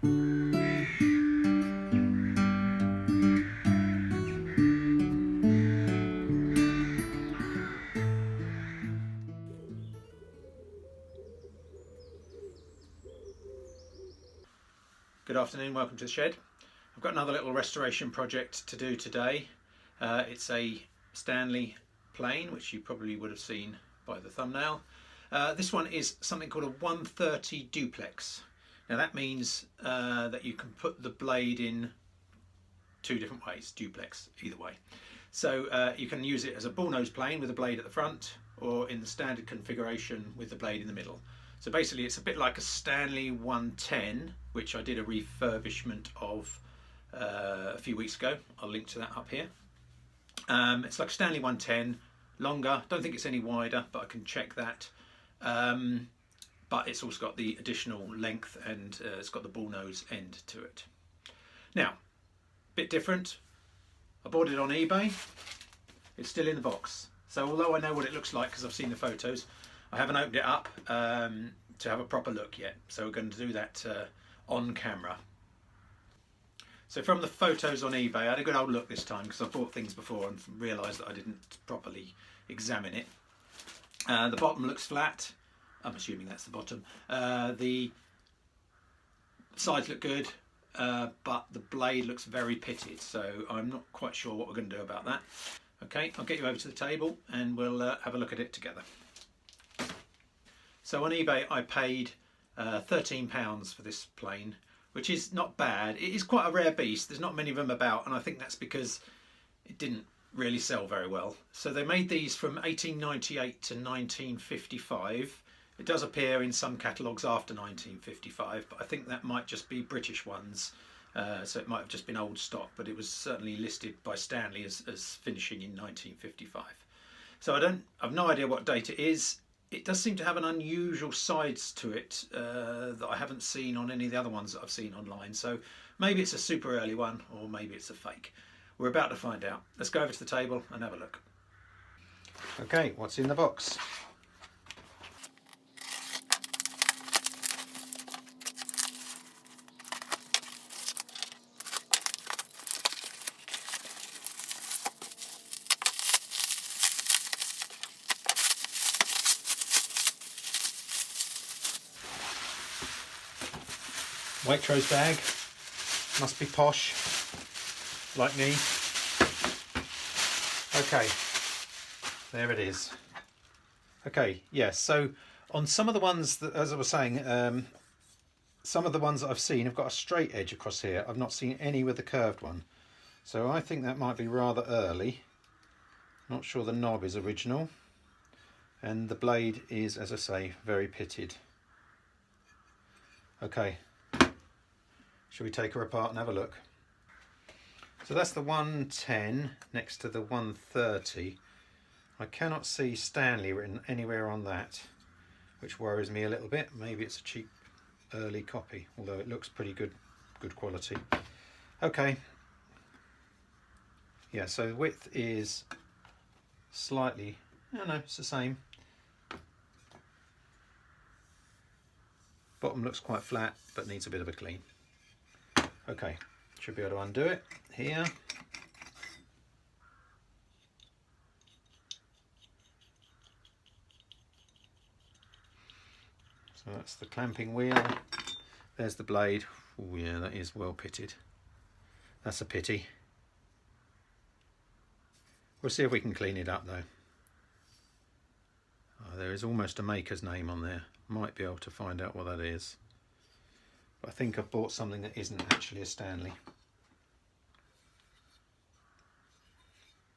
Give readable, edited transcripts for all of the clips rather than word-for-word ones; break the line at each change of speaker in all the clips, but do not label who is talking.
Good afternoon, welcome to the shed. I've got another little restoration project to do today. It's a Stanley plane, which you probably would have seen by the thumbnail. This one is something called a 130 Duplex. Now that means that you can put the blade in two different ways, duplex, either way. So you can use it as a bullnose plane with a blade at the front, or in the standard configuration with the blade in the middle. So basically it's a bit like a Stanley 110, which I did a refurbishment of a few weeks ago. I'll link to that up here. It's like a Stanley 110, longer. Don't think it's any wider, but I can check that. But it's also got the additional length, and it's got the bullnose end to it. Now, bit different. I bought it on eBay. It's still in the box. So although I know what it looks like because I've seen the photos, I haven't opened it up to have a proper look yet. So we're going to do that on camera. So from the photos on eBay, I had a good old look this time because I've bought things before and realised that I didn't properly examine it. The bottom looks flat. I'm assuming that's the bottom. The sides look good, but the blade looks very pitted, so I'm not quite sure what we're going to do about that. Okay, I'll get you over to the table and we'll have a look at it together. So on eBay I paid £13 for this plane, which is not bad. It is quite a rare beast. There's not many of them about, and I think that's because it didn't really sell very well. So they made these from 1898 to 1955. It does appear in some catalogues after 1955, but I think that might just be British ones. So it might have just been old stock, but it was certainly listed by Stanley as finishing in 1955. So I've no idea what date it is. It does seem to have an unusual sides to it that I haven't seen on any of the other ones that I've seen online. So maybe it's a super early one, or maybe it's a fake. We're about to find out. Let's go over to the table and have a look. Okay, what's in the box? Waitrose bag, must be posh, like me. Okay, there it is. Okay, yes, so on some of the ones that, as I was saying, some of the ones that I've seen have got a straight edge across here. I've not seen any with the curved one. So I think that might be rather early. Not sure the knob is original. And the blade is, as I say, very pitted. Okay. Shall we take her apart and have a look? So that's the 110 next to the 130. I cannot see Stanley written anywhere on that, which worries me a little bit. Maybe it's a cheap early copy, although it looks pretty good quality. Okay. Yeah, so the width is slightly, no, it's the same. Bottom looks quite flat, but needs a bit of a clean. Okay, should be able to undo it here. So that's the clamping wheel. There's the blade. Oh yeah, that is well pitted. That's a pity. We'll see if we can clean it up though. Oh, there is almost a maker's name on there. Might be able to find out what that is. I think I've bought something that isn't actually a Stanley.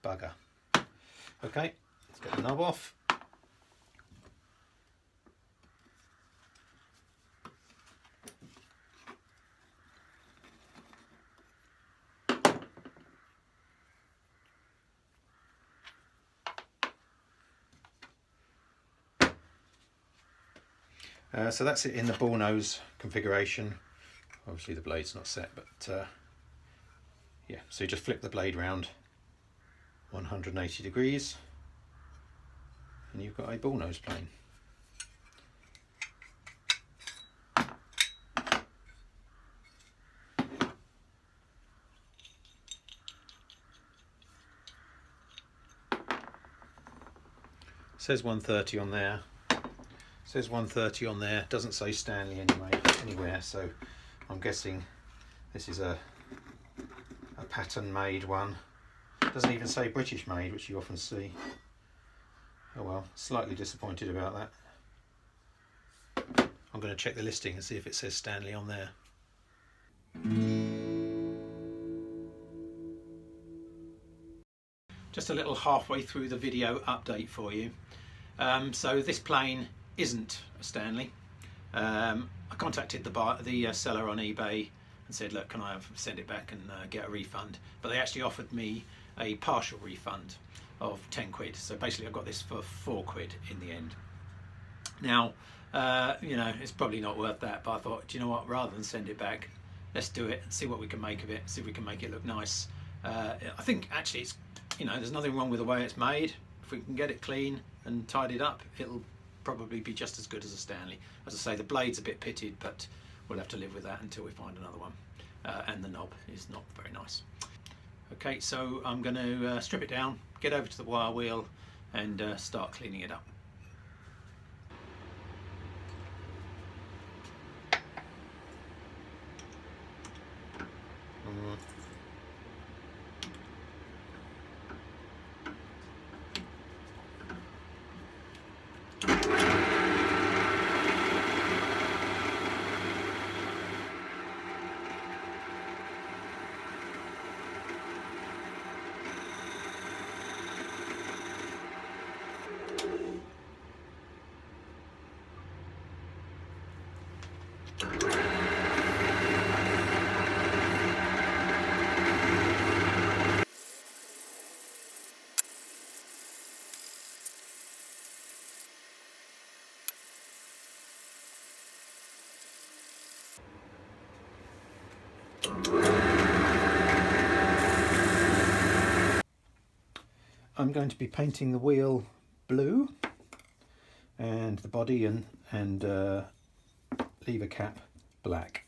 Bugger. Okay, let's get the knob off. So that's it in the bullnose configuration. Obviously the blade's not set, but yeah, so you just flip the blade round 180 degrees and you've got a bullnose plane. Says 130 on there. Says 130 on there. Doesn't say Stanley anywhere. So I'm guessing this is a pattern made one. Doesn't even say British made, which you often see. Oh well, slightly disappointed about that. I'm going to check the listing and see if it says Stanley on there. Just a little halfway through the video update for you. So this plane isn't a Stanley. I contacted the seller on eBay and said, look, can I send it back and get a refund? But they actually offered me a partial refund of 10 quid. So basically I got this for 4 quid in the end. Now, you know, it's probably not worth that, but I thought, do you know what, rather than send it back, let's do it and see what we can make of it, see if we can make it look nice. I think actually it's, you know, there's nothing wrong with the way it's made. If we can get it clean and tidied up, it'll probably be just as good as a Stanley. As I say, the blade's a bit pitted, but we'll have to live with that until we find another one. And the knob is not very nice. Okay, so I'm going to strip it down, get over to the wire wheel and start cleaning it up. I'm going to be painting the wheel blue and the body and lever cap black.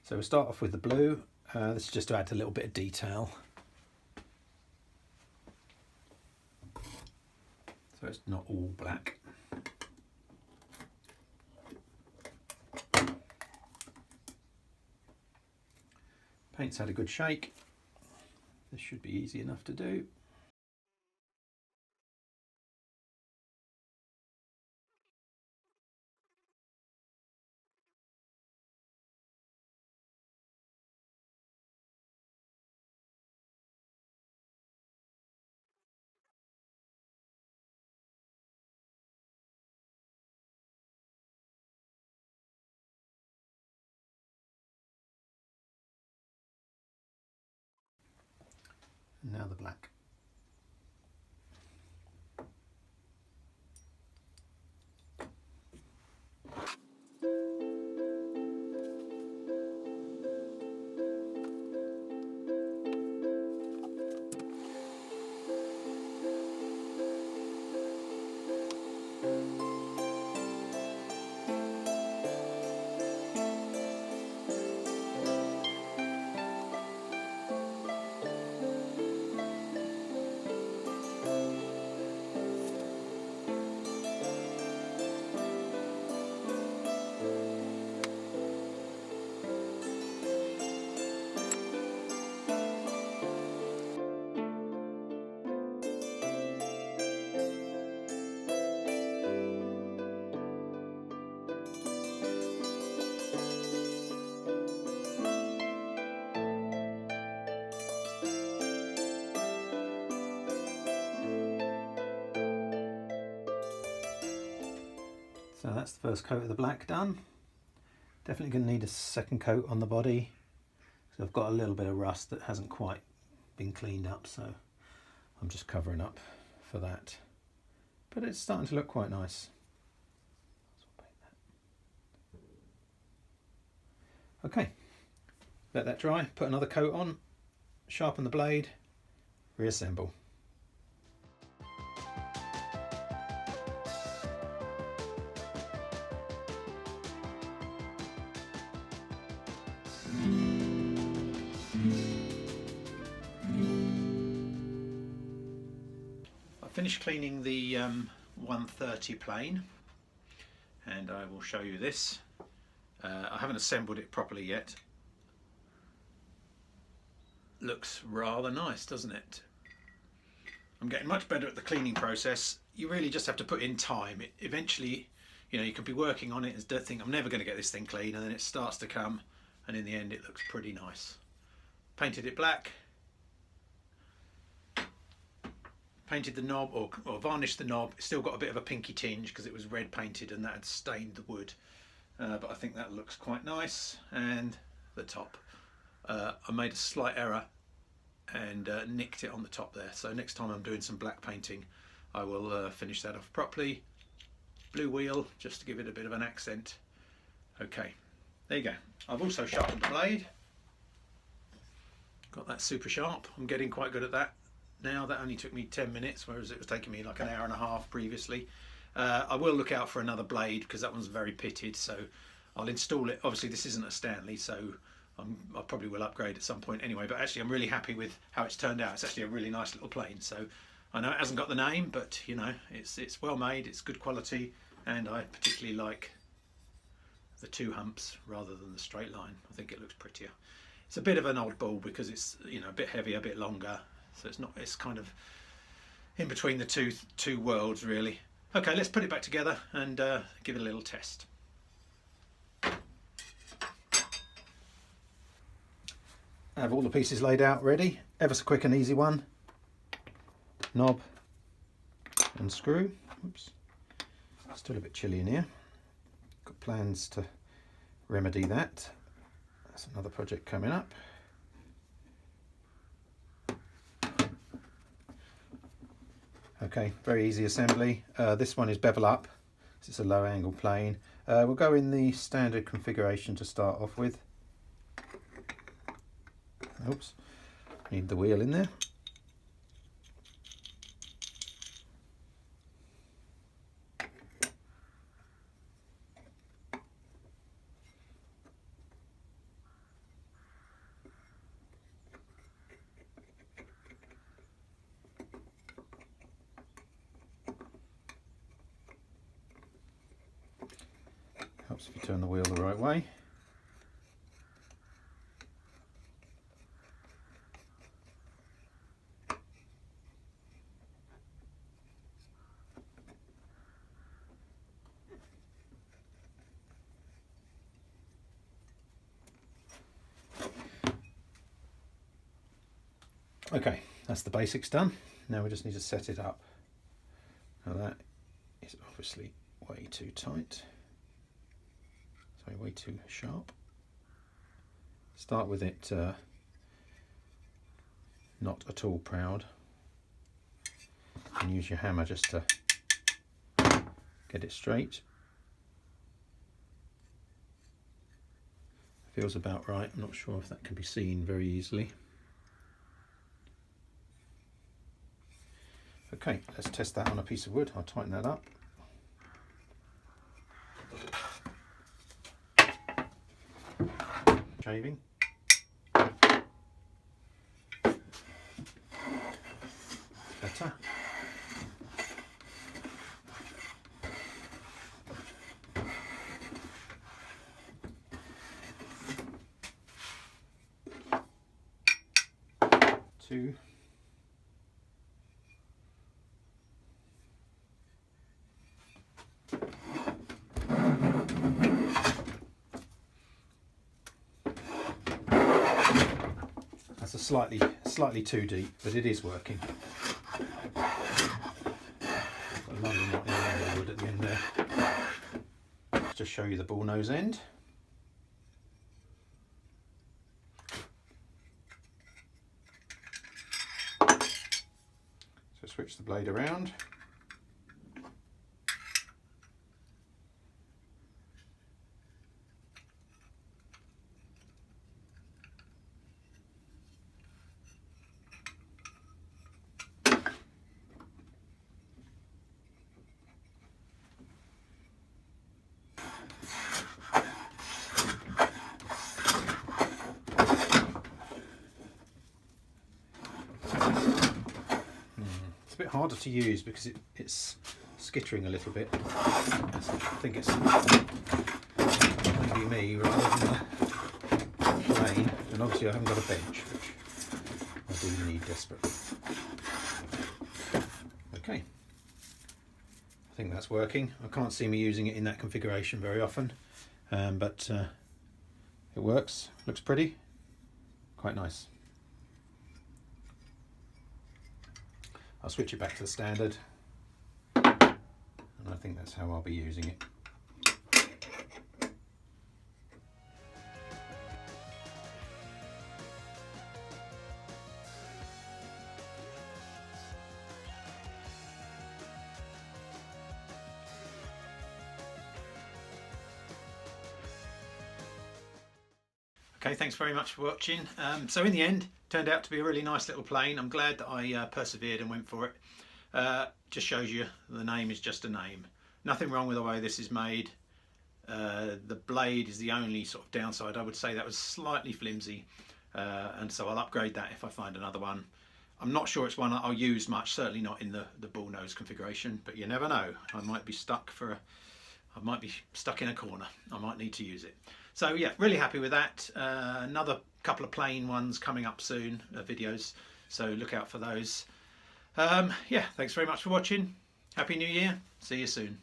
So we'll start off with the blue. This is just to add a little bit of detail. So it's not all black. Paint's had a good shake. This should be easy enough to do. And now the black. So that's the first coat of the black done. Definitely going to need a second coat on the body. So I've got a little bit of rust that hasn't quite been cleaned up, so I'm just covering up for that. But it's starting to look quite nice. Okay, let that dry, put another coat on, sharpen the blade, reassemble. I finished cleaning the 130 plane, and I will show you this. I haven't assembled it properly yet. Looks rather nice, doesn't it? I'm getting much better at the cleaning process. You really just have to put in time. Eventually, you know, you could be working on it and think, I'm never going to get this thing clean, and then it starts to come, and in the end it looks pretty nice. Painted it black, painted the knob, or varnished the knob. It's still got a bit of a pinky tinge because it was red painted and that had stained the wood, but I think that looks quite nice. And the top, I made a slight error and nicked it on the top there, so next time I'm doing some black painting I will finish that off properly. Blue wheel just to give it a bit of an accent. Okay, there you go. I've also sharpened the blade, got that super sharp. I'm getting quite good at that now. That only took me 10 minutes, whereas it was taking me like an hour and a half previously. I will look out for another blade because that one's very pitted, so I'll install it. Obviously this isn't a Stanley, so I probably will upgrade at some point anyway, but actually I'm really happy with how it's turned out. It's actually a really nice little plane. So I know it hasn't got the name, but you know, it's well made, it's good quality, and I particularly like the two humps rather than the straight line. I think it looks prettier. It's a bit of an oddball because it's, you know, a bit heavier, a bit longer, so it's kind of in between the two worlds really. Okay, let's put it back together and give it a little test. I have all the pieces laid out ready. Ever so quick and easy one. Knob and screw. Oops. Still a bit chilly in here. Got plans to remedy that. That's another project coming up. Okay, very easy assembly. This one is bevel up. It's a low angle plane. We'll go in the standard configuration to start off with. Oops, need the wheel in there. Helps if you turn the wheel the right way. Okay, that's the basics done. Now we just need to set it up. Now that is obviously way too tight. Sorry, way too sharp. Start with it not at all proud, and use your hammer just to get it straight. Feels about right. I'm not sure if that can be seen very easily. Okay, let's test that on a piece of wood. I'll tighten that up. Shaving. Better. Two. That's a slightly too deep, but it is working. Got a lovely knot in the wood at the end there. Let's just show you the bullnose end. So switch the blade around. It's a bit harder to use because it's skittering a little bit. I think it's maybe me rather than the plane, and obviously I haven't got a bench, which I do need desperately. Okay, I think that's working. I can't see me using it in that configuration very often, but it works, looks pretty, quite nice. I'll switch it back to the standard, and I think that's how I'll be using it. Okay, thanks very much for watching. So in the end, turned out to be a really nice little plane. I'm glad that I persevered and went for it. Just shows you the name is just a name. Nothing wrong with the way this is made. The blade is the only sort of downside. I would say that was slightly flimsy, and so I'll upgrade that if I find another one. I'm not sure it's one I'll use much, certainly not in the bullnose configuration, but you never know. I might be stuck in a corner. I might need to use it. So yeah, really happy with that. Another couple of plain ones coming up soon, videos, so look out for those. Yeah, thanks very much for watching. Happy New Year. See you soon.